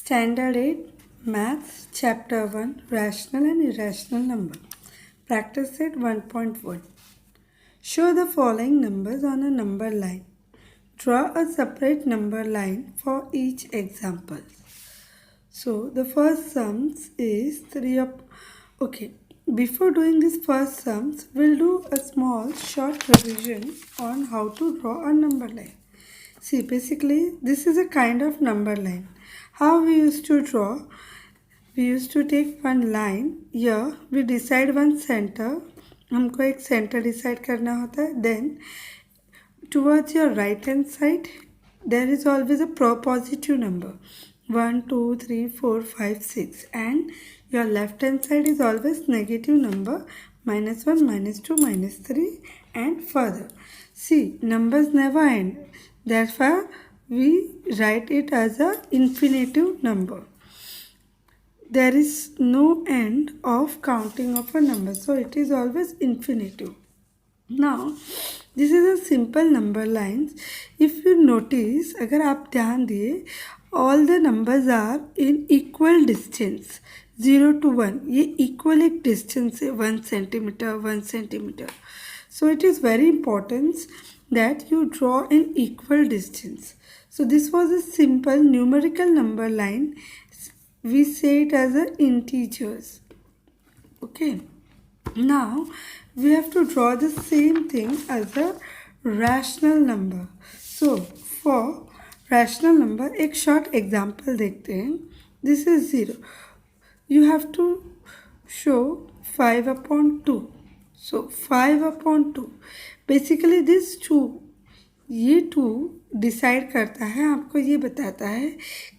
Standard 8 Maths Chapter 1 Rational and Irrational Number. Practice set 1.1. Show the following numbers on a number line. Draw a separate number line for each example. So the first sums is 3 up. Okay, before doing this first sums, we'll do a small short revision on how to draw a number line. See, basically this is a kind of number line. How we used to draw? We used to take one line. Here we decide one center. हमको एक center decide करना होता है. Then towards your right hand side, there is always a positive number. 1, 2, 3, 4, 5, 6. And your left hand side is always negative number. -1, -2, -3 and further. See, numbers never end. Therefore, we write it as a infinitive number. There is no end of counting of a number. So, it is always infinitive. Now, this is a simple number lines. If you notice, अगर आप ध्यान दिए, all the numbers are in equal distance. 0 to 1. ये equal एक distance है 1 centimeter, 1 centimeter. So, it is very important that you draw in equal distance. So, this was a simple numerical number line. We say it as a integers. Okay. Now, we have to draw the same thing as a rational number. So, for rational number, एक short example देखते हैं. This is 0. You have to show 5 upon 2. So, 5 upon 2. Basically, this 2, ये 2 decide करता है, आपको ये बताता है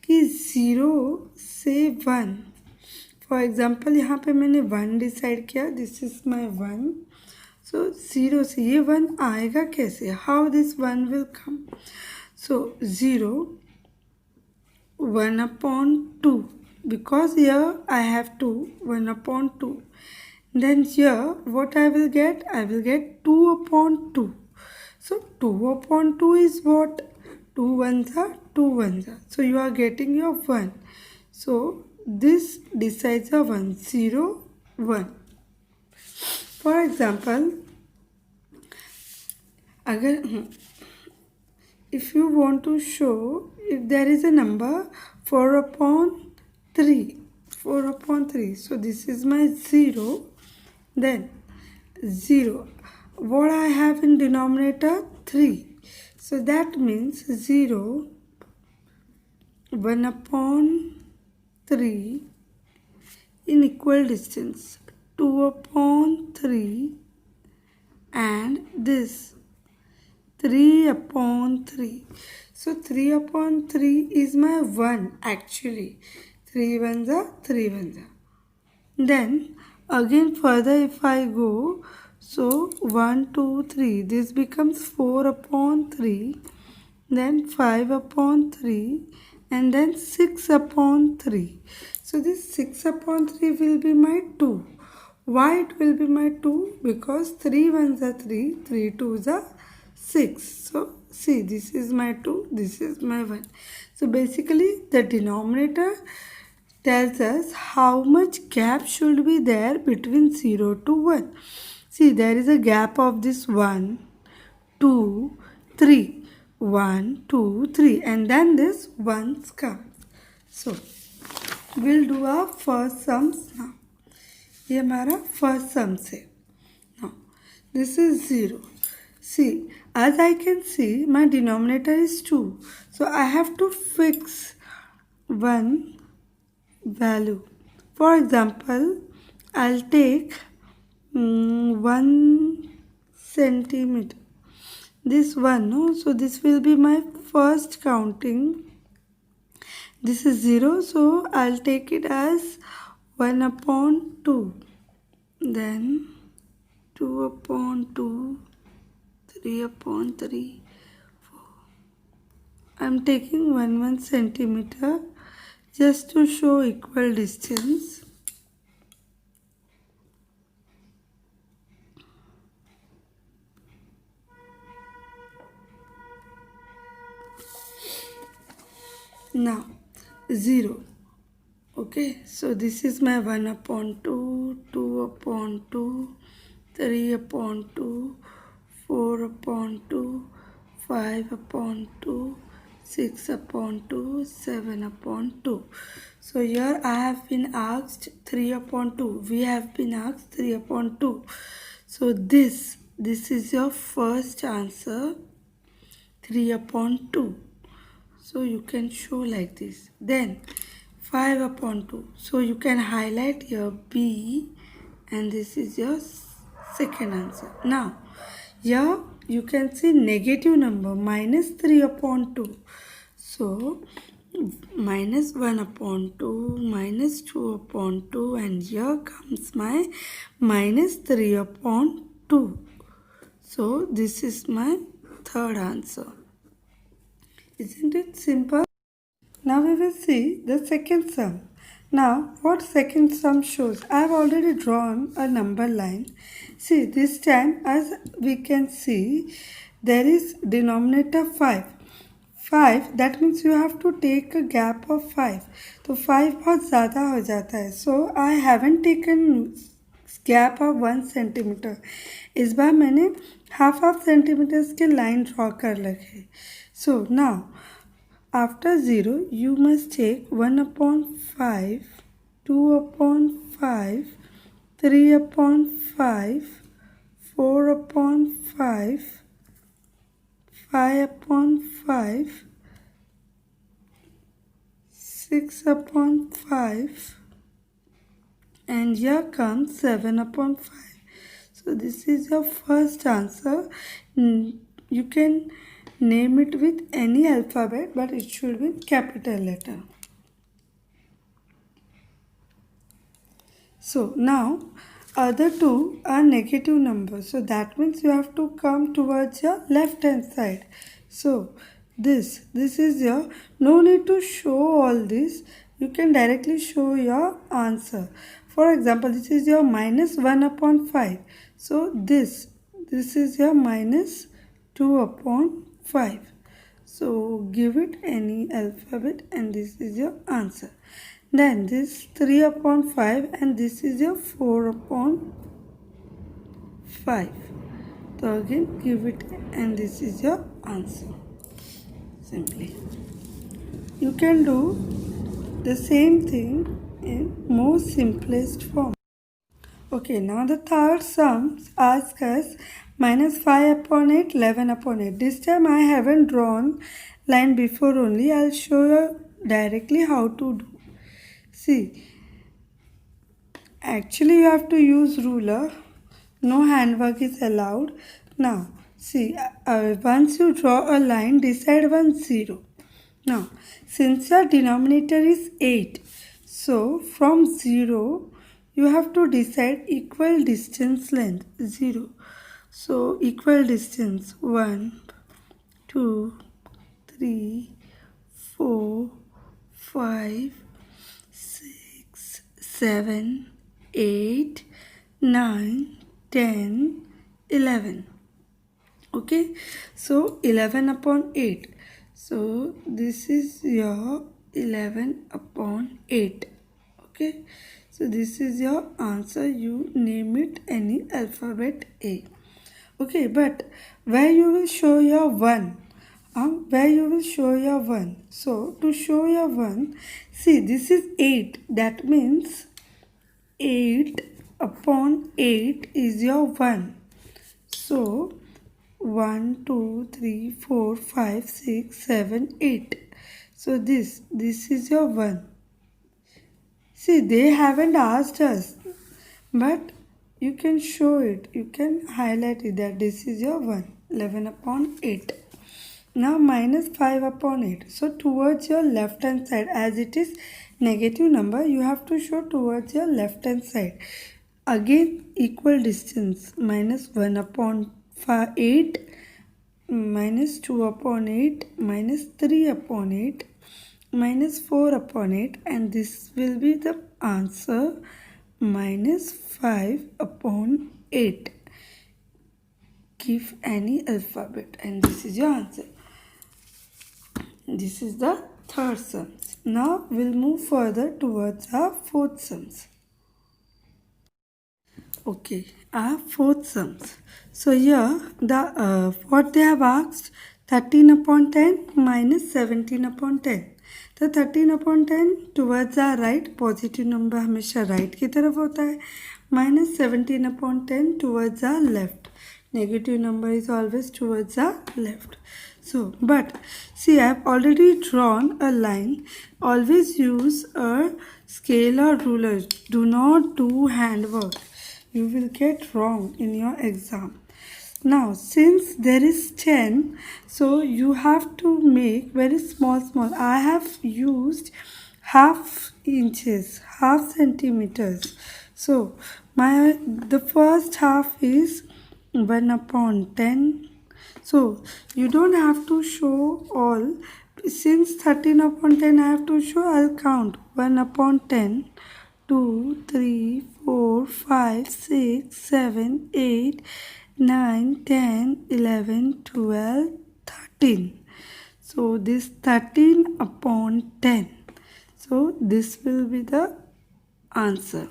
कि 0 से 1. फॉर एग्जाम्पल यहाँ पे मैंने 1 डिसाइड किया. This is my 1. सो 0 से ये 1 आएगा कैसे? How this 1 will come? So 0 1 upon 2. Because here I have 2, 1 upon 2. Then here what I will get? I will get 2 upon 2. So 2 upon 2 is what? 2 ones are 2 ones are. So you are getting your 1. So this decides a 1, 0, 1. For example, if you want to show if there is a number 4 upon 3. 4 upon 3. So this is my 0. Then 0. What I have in denominator? 3. So that means 0, 1 upon 3 in equal distance. 2 upon 3 and this 3 upon 3. So 3 upon 3 is my 1 actually. 3 ones are 3 ones are. Then again further if I go, so 1, 2, 3, this becomes 4 upon 3, then 5 upon 3 and then 6 upon 3. So this 6 upon 3 will be my 2. Why it will be my 2? Because 3 ones are 3, 3 twos are 6. So see, this is my 2, this is my 1. So basically the denominator tells us how much gap should be there between 0 to 1. See, there is a gap of this 1, 2, 3. 1, 2, 3. And then this 1's comes. So, we'll do our first sums now. ये हमारा first sums है. Now, this is 0. See, as I can see, my denominator is 2. So, I have to fix one value. For example, I'll take 1 centimeter. This one, no? So this will be my first counting. This is 0, so I'll take it as 1 upon 2. Then 2 upon 2, 3 upon 3, 4. I'm taking 1 centimeter just to show equal distance. Now 0. Okay, so this is my 1 upon 2, 2 upon 2, 3 upon 2, 4 upon 2, 5 upon 2, 6 upon 2, 7 upon 2. So here I have been asked 3 upon 2. We have been asked 3 upon 2. So this is your first answer, 3 upon 2. So you can show like this. Then 5 upon 2. So you can highlight your B and this is your second answer. Now here you can see negative number minus 3 upon 2. So minus 1 upon 2, minus 2 upon 2 and here comes my minus 3 upon 2. So this is my third answer. Isn't it simple? Now we will see the second sum. Now what second sum shows? I have already drawn a number line. See, this time as we can see there is denominator 5. 5 that means you have to take a gap of 5. तो 5 बहुत ज़्यादा हो जाता है. So I haven't taken gap of 1 centimeter. इस बार मैंने half centimeters के line draw कर रखे. So now after 0, you must take 1 upon 5, 2 upon 5, 3 upon 5, 4 upon 5, 5 upon 5, 6 upon 5, and here comes 7 upon 5. So this is your first answer. You can name it with any alphabet, but it should be capital letter. So now other two are negative numbers. So that means you have to come towards your left hand side. So this is your, no need to show all this. You can directly show your answer. For example, this is your minus 1 upon 5. So this is your minus 2 upon 5. So give it any alphabet and this is your answer. Then this 3 upon 5 and this is your 4 upon 5. So again give it and this is your answer. Simply. You can do the same thing in more simplest form. Okay, now the third sum asks us minus 5 upon 8, 11 upon 8. This time I haven't drawn line before only. I'll show you directly how to do. See, actually you have to use ruler. No handwork is allowed. Now, see, once you draw a line, decide 1, 0. Now, since your denominator is 8, so from 0, you have to decide equal distance length, 0. So, equal distance, 1, 2, 3, 4, 5, 6, 7, 8, 9, 10, 11. Okay, so 11 upon 8. So this is your 11 upon 8. Okay, so this is your answer. You name it any alphabet A. Okay, but where you will show your 1? Where you will show your 1? So to show your 1, see, this is 8. That means 8 upon 8 is your 1. So 1, 2, 3, 4, 5, 6, 7, 8. So this is your 1. See, they haven't asked us, but you can show it. You can highlight it that this is your 1. 11 upon 8. Now minus 5 upon 8. So towards your left hand side, as it is negative number, you have to show towards your left hand side. Again equal distance, minus 1 upon 8, minus 2 upon 8, minus 3 upon 8, minus 4 upon 8, and this will be the answer, minus 5 upon 8. Give any alphabet and this is your answer. This is the third sums. Now we'll move further towards our fourth sums. Okay, our fourth sums. So here the what they have asked, 13 upon 10 minus 17 upon 10. तो 13 upon 10 towards our right, positive number हमेशा right की तरफ होता है, minus 17 upon 10 towards our left. Negative number is always towards our left. So, but see, I have already drawn a line. Always use a scale or ruler. Do not do handwork. You will get wrong in your exam. Now, since there is 10, so you have to make very small. I have used half inches, half centimeters. So, the first half is 1 upon 10. So, you don't have to show all. Since 13 upon 10 I have to show, I'll count 1 upon 10, 2, 3, 4, 5, 6, 7, 8, 9, 10, 11, 12, 13. So, this 13 upon 10. So, this will be the answer.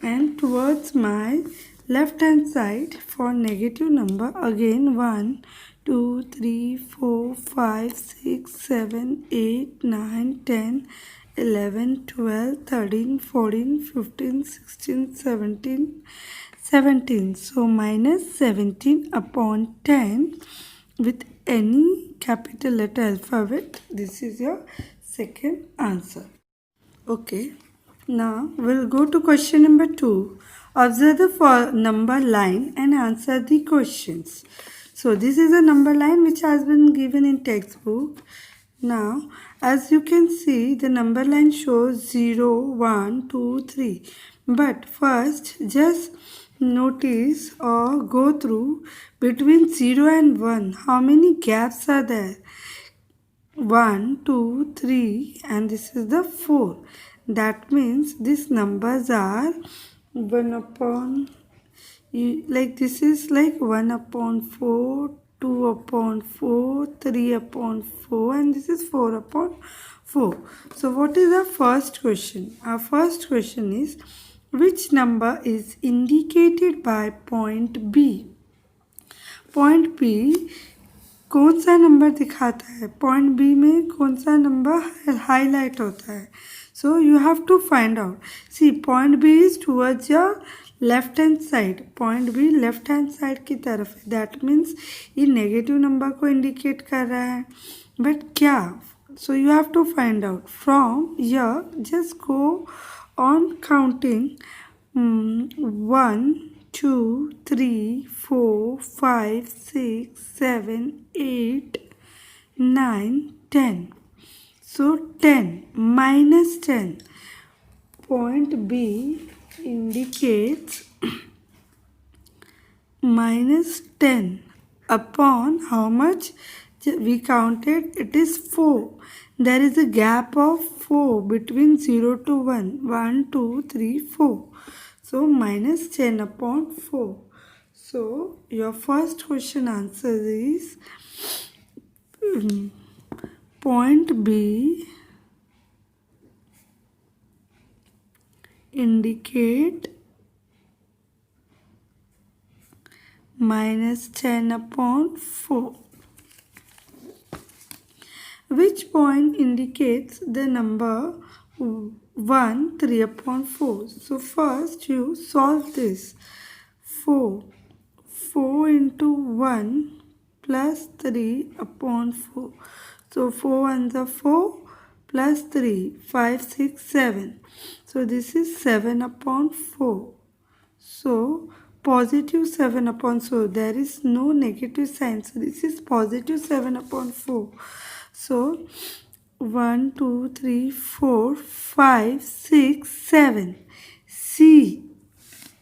And towards my left hand side for negative number, again 1, 2, 3, 4, 5, 6, 7, 8, 9, 10, 11, 12, 13, 14, 15, 16, 17. So minus 17 upon 10 with any capital letter alphabet. This is your second answer. Okay. Now we'll go to question number 2. Observe the number line and answer the questions. So this is a number line which has been given in textbook. Now as you can see, the number line shows 0, 1, 2, 3. But first just notice or go through between 0 and 1. How many gaps are there? 1, 2, 3 and this is the 4. That means these numbers are 1 upon, like this is like 1 upon 4, 2 upon 4, 3 upon 4 and this is 4 upon 4. So what is our first question? Our first question is, which number is indicated by point B? Point B कौन सा number दिखाता है? Point B में कौन सा number highlight होता है? So you have to find out. See, point B is towards your left hand side. Point B left hand side की तरफ है. दैट मीन्स ये नेगेटिव नंबर को इंडिकेट कर रहा है. बट क्या? So you have to find out from here. Just go on counting 1, 2, 3, 4, 5, 6, 7, 8, 9, 10. So 10 minus 10. Point B indicates minus 10 upon how much? We counted, it is 4. There is a gap of 4 between 0 to 1. 1, 2, 3, 4. So minus 10 upon 4. So your first question answer is point B indicate minus 10 upon 4. Which point indicates the number 1, 3 upon 4? So first you solve this. 4 into 1 plus 3 upon 4. So 4 ones are 4 plus 3, 5, 6, 7. So this is 7 upon 4. So positive 7 upon 4. There is no negative sign. So this is positive 7 upon 4. So 1, 2, 3, 4, 5, 6, 7. C.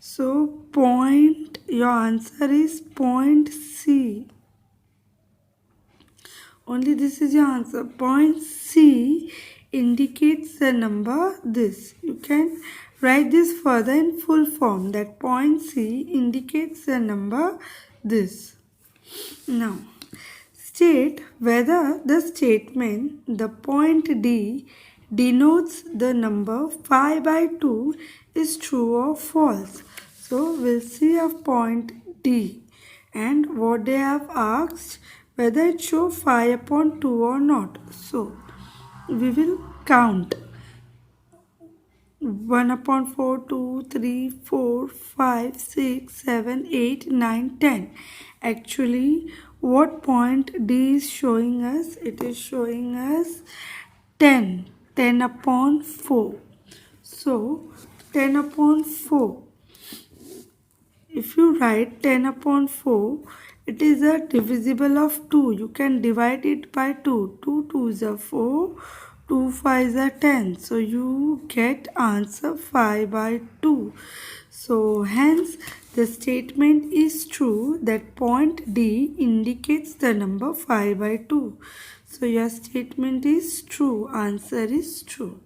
So point, your answer is point C. Only this is your answer. Point C indicates the number this. You can write this further in full form, that point C indicates the number this. Now State whether the statement the point D denotes the number 5 by 2 is true or false. So we'll see a point D, and what they have asked, whether it shows 5 upon 2 or not. So we will count 1 upon 4, 2, 3, 4, 5, 6, 7, 8, 9, 10. Actually, what point D is showing us? It is showing us 10. 10 upon 4. So, 10 upon 4. If you write 10 upon 4, it is a divisible of 2. You can divide it by 2. 2 2s are 4. 2 5s are 10. So you get answer 5 by 2. So hence the statement is true that point D indicates the number 5 by 2. So your statement is true. Answer is true.